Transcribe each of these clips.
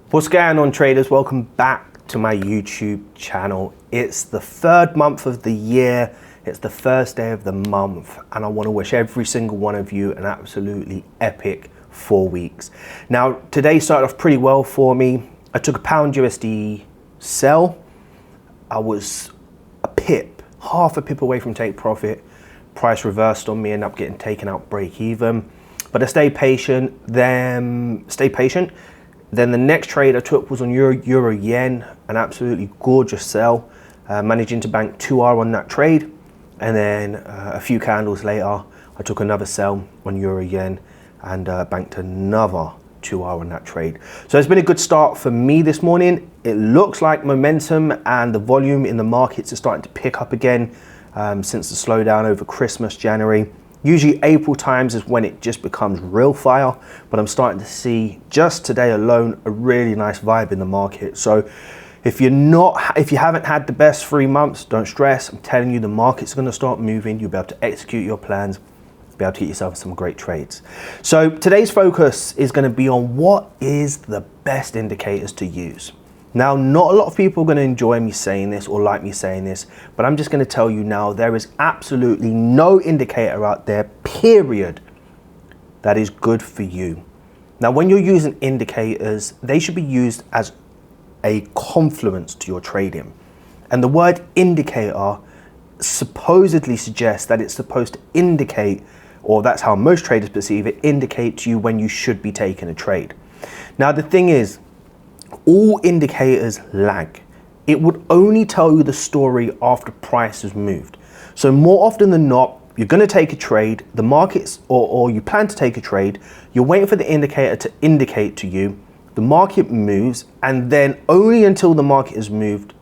What's going on, traders? Welcome back to my YouTube channel. It's the third month of the year. It's the first day of the month, and I want to wish every single one of you an absolutely epic 4 weeks. Now, today started off pretty well for me. I took a pound USD sell. I was a pip, half a pip away from take profit. Price reversed on me, ended up getting taken out break even. But I stayed patient, then Then the next trade I took was on Euro Yen, an absolutely gorgeous sell, managing to bank 2R on that trade. And then a few candles later, I took another sell on Euro Yen and banked another 2R on that trade. So it's been a good start for me this morning. It looks like momentum and the volume in the markets is starting to pick up again since the slowdown over Christmas, January. Usually April times is when it just becomes real fire, but I'm starting to see just today alone a really nice vibe in the market. So if you haven't had the best 3 months, don't stress. I'm telling you, the market's going to start moving. You'll be able to execute your plans, be able to get yourself some great trades. So today's focus is going to be on what is the best indicators to use. Now, not a lot of people are going to enjoy me saying this or like me saying this, but I'm just going to tell you now, there is absolutely no indicator out there, period, that is good for you. Now, when you're using indicators, they should be used as a confluence to your trading. And the word indicator supposedly suggests that it's supposed to indicate, or that's how most traders perceive it, indicate to you when you should be taking a trade. Now, the thing is, all indicators lag. It would only tell you the story after price has moved. So more often than not, you're going to take a trade, the markets, or you plan to take a trade, you're waiting for the indicator to indicate to you, the market moves, and then only until the market has moved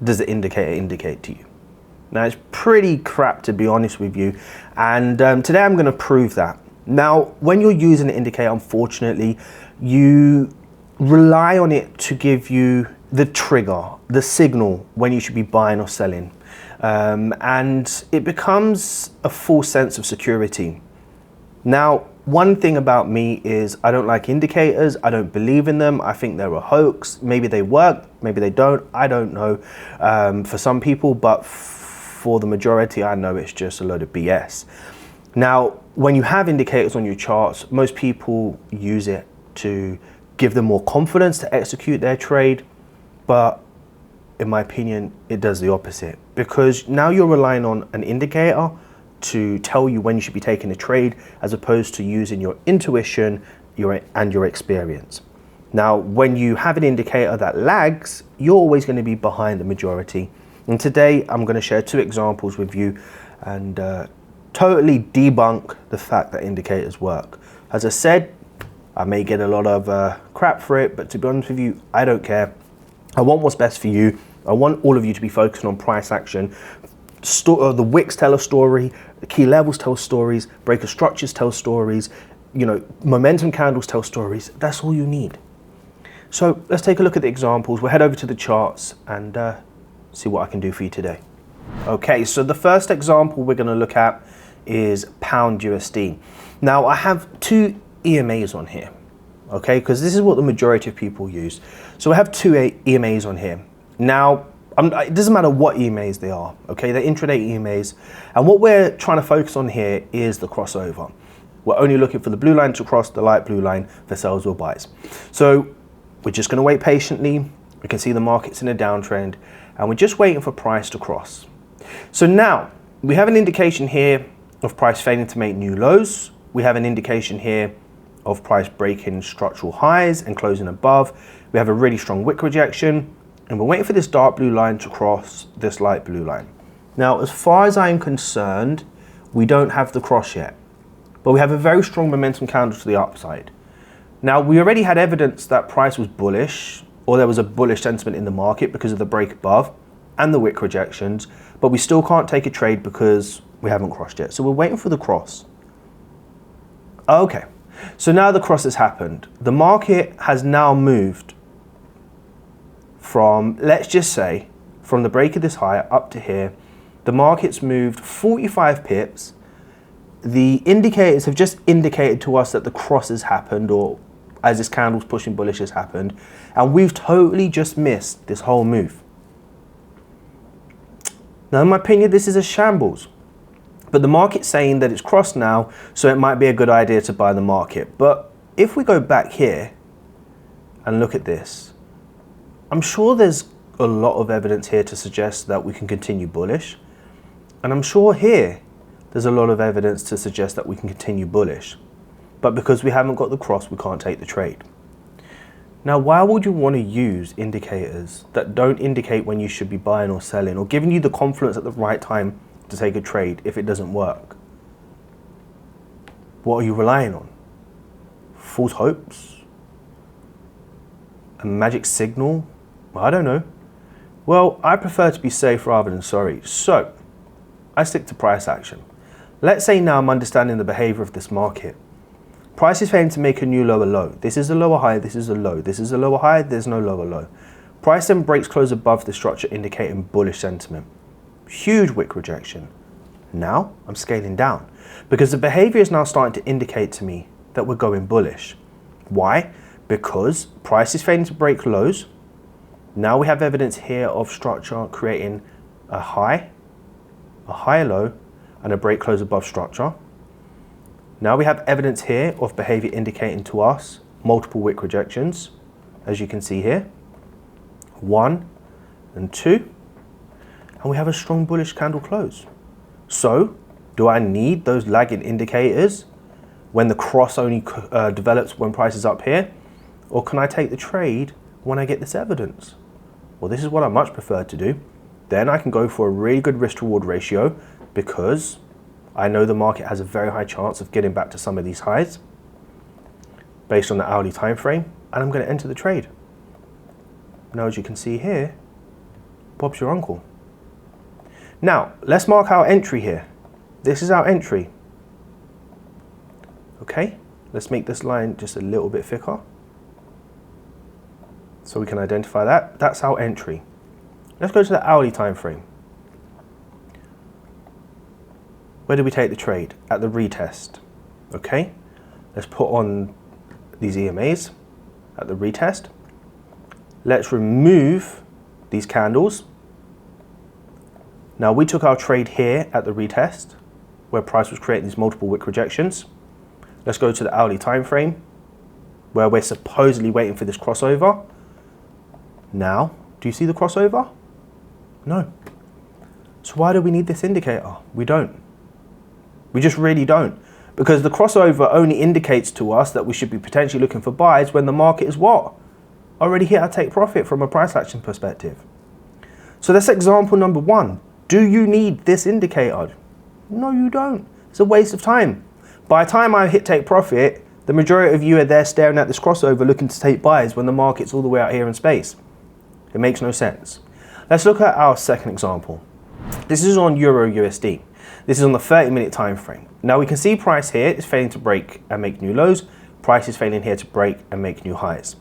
does the indicator indicate to you. Now, it's pretty crap, to be honest with you, and today I'm going to prove that. Now, when you're using an indicator, unfortunately, you rely on it to give you the trigger, the signal when you should be buying or selling. And it becomes a false sense of security. Now, one thing about me is I don't like indicators. I don't believe in them. I think they're a hoax. Maybe they work, maybe they don't. I don't know for some people, but for the majority, I know it's just a load of BS. Now, when you have indicators on your charts, most people use it to give them more confidence to execute their trade, but in my opinion, it does the opposite, because now you're relying on an indicator to tell you when you should be taking a trade, as opposed to using your intuition and your experience. Now, when you have an indicator that lags, you're always going to be behind the majority. And today I'm going to share 2 examples with you and totally debunk the fact that indicators work. As I said, I may get a lot of crap for it, but to be honest with you, I don't care. I want what's best for you. I want all of you to be focusing on price action. The wicks tell a story, the key levels tell stories, breaker structures tell stories, momentum candles tell stories. That's all you need. So let's take a look at the examples. We'll head over to the charts and see what I can do for you today. Okay, so the first example we're going to look at is pound USD. Now, I have 2 EMAs on here, okay, because this is what the majority of people use. So I have 2 EMAs on here. Now, it doesn't matter what EMAs they are, okay, they're intraday EMAs, and what we're trying to focus on here is the crossover. We're only looking for the blue line to cross the light blue line for sells or buys. So we're just going to wait patiently. We can see the market's in a downtrend, and we're just waiting for price to cross. So now we have an indication here of price failing to make new lows. We have an indication here of price breaking structural highs and closing above. We have a really strong wick rejection, and we're waiting for this dark blue line to cross this light blue line. Now, as far as I'm concerned, we don't have the cross yet, but we have a very strong momentum candle to the upside. Now, we already had evidence that price was bullish, or there was a bullish sentiment in the market because of the break above and the wick rejections, but we still can't take a trade because we haven't crossed yet. So we're waiting for the cross. Okay. So now the cross has happened. The market has now moved from, let's just say, from the break of this high up to here. The market's moved 45 pips. The indicators have just indicated to us that the cross has happened, or as this candle's pushing bullish has happened, and we've totally just missed this whole move. Now, in my opinion, this is a shambles, but the market's saying that it's crossed now, so it might be a good idea to buy the market. But if we go back here and look at this, I'm sure there's a lot of evidence here to suggest that we can continue bullish. And I'm sure here there's a lot of evidence to suggest that we can continue bullish. But because we haven't got the cross, we can't take the trade. Now, why would you want to use indicators that don't indicate when you should be buying or selling, or giving you the confidence at the right time to take a trade if it doesn't work? What are you relying on? False hopes? A magic signal? I don't know. Well, I prefer to be safe rather than sorry. So I stick to price action. Let's say now I'm understanding the behavior of this market. Price is failing to make a new lower low. This is a lower high, this is a low. This is a lower high, there's no lower low. Price then breaks close above the structure, indicating bullish sentiment. Huge wick rejection. Now I'm scaling down because the behavior is now starting to indicate to me that we're going bullish. Why? Because price is failing to break lows. Now we have evidence here of structure creating a high low, and a break close above structure. Now we have evidence here of behavior indicating to us multiple wick rejections, as you can see here, 1 and 2, and we have a strong bullish candle close. So do I need those lagging indicators when the cross only develops when price is up here, or can I take the trade when I get this evidence? Well, this is what I much prefer to do. Then I can go for a really good risk to reward ratio, because I know the market has a very high chance of getting back to some of these highs based on the hourly time frame, and I'm going to enter the trade. Now, as you can see here, Bob's your uncle. Now, let's mark our entry here. This is our entry. Okay, let's make this line just a little bit thicker so we can identify that. That's our entry. Let's go to the hourly time frame. Where do we take the trade? At the retest. Okay, let's put on these EMAs at the retest. Let's remove these candles. Now we took our trade here at the retest, where price was creating these multiple wick rejections. Let's go to the hourly time frame, where we're supposedly waiting for this crossover. Now, do you see the crossover? No. So why do we need this indicator? We don't. We just really don't. Because the crossover only indicates to us that we should be potentially looking for buys when the market is what? Already hit our take profit from a price action perspective. So that's example number 1. Do you need this indicator? No, you don't. It's a waste of time. By the time I hit take profit, the majority of you are there staring at this crossover looking to take buys when the market's all the way out here in space. It makes no sense. Let's look at our second example. This is on Euro USD. This is on the 30-minute time frame. Now we can see price here is failing to break and make new lows. Price is failing here to break and make new highs.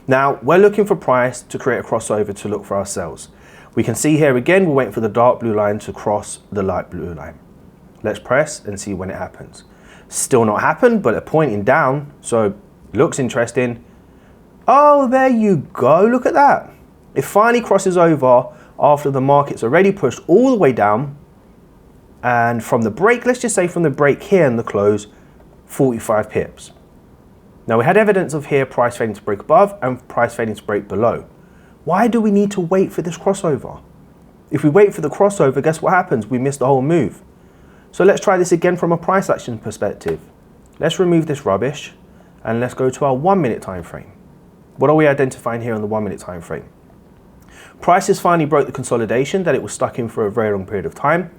Now we're looking for price to create a crossover to look for our sells. We can see here again, we're waiting for the dark blue line to cross the light blue line. Let's press and see when it happens. Still not happened, but it's pointing down, so looks interesting. Oh, there you go, look at that. It finally crosses over after the market's already pushed all the way down. And from the break, let's just say from the break here and the close, 45 pips. Now we had evidence of here price failing to break above and price failing to break below. Why do we need to wait for this crossover? If we wait for the crossover, guess what happens? We miss the whole move. So let's try this again from a price action perspective. Let's remove this rubbish and let's go to our 1 minute time frame. What are we identifying here on the 1 minute time frame? Prices finally broke the consolidation that it was stuck in for a very long period of time.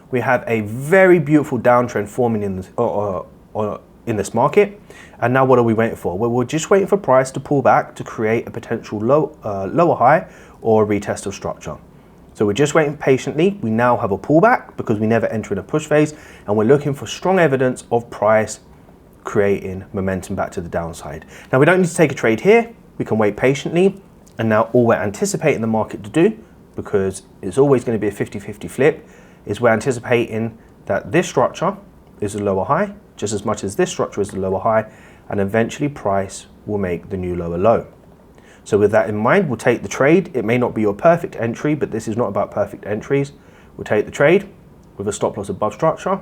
We have a very beautiful downtrend forming in this market. And now what are we waiting for? Well, we're just waiting for price to pull back to create a potential lower high or a retest of structure. So we're just waiting patiently. We now have a pullback because we never entered a push phase, and we're looking for strong evidence of price creating momentum back to the downside. Now we don't need to take a trade here. We can wait patiently. And now all we're anticipating the market to do, because it's always going to be a 50-50 flip, is we're anticipating that this structure is a lower high, just as much as this structure is the lower high, and eventually price will make the new lower low. So with that in mind, we'll take the trade. It may not be your perfect entry, but this is not about perfect entries. We'll take the trade with a stop loss above structure.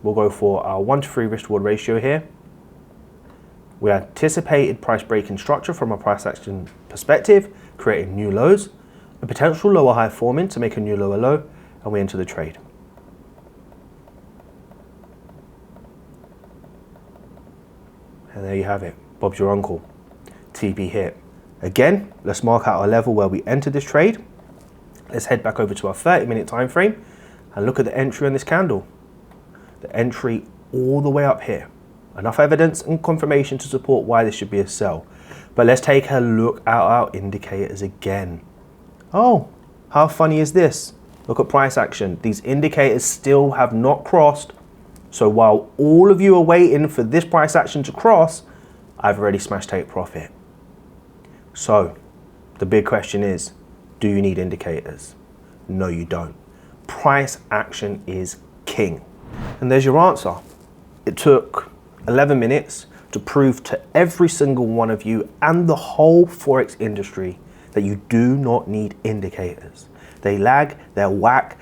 We'll go for our 1 to 3 risk reward ratio here. We anticipated price breaking structure from a price action perspective, creating new lows, a potential lower high forming to make a new lower low, and we enter the trade. And there you have it. Bob's your uncle. TP hit. Again, let's mark out our level where we entered this trade. Let's head back over to our 30-minute time frame and look at the entry on this candle. The entry all the way up here. Enough evidence and confirmation to support why this should be a sell. But let's take a look at our indicators again. Oh, how funny is this? Look at price action. These indicators still have not crossed. So while all of you are waiting for this price action to cross, I've already smashed take profit. So the big question is, do you need indicators? No, you don't. Price action is king. And there's your answer. It took 11 minutes to prove to every single one of you and the whole Forex industry that you do not need indicators. They lag, they're whack,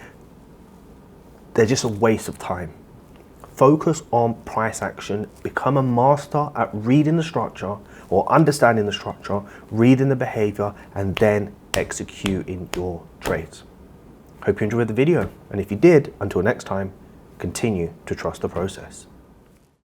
they're just a waste of time. Focus on price action, become a master at reading the structure or understanding the structure, reading the behavior, and then executing your trades. Hope you enjoyed the video, and if you did, until next time, continue to trust the process.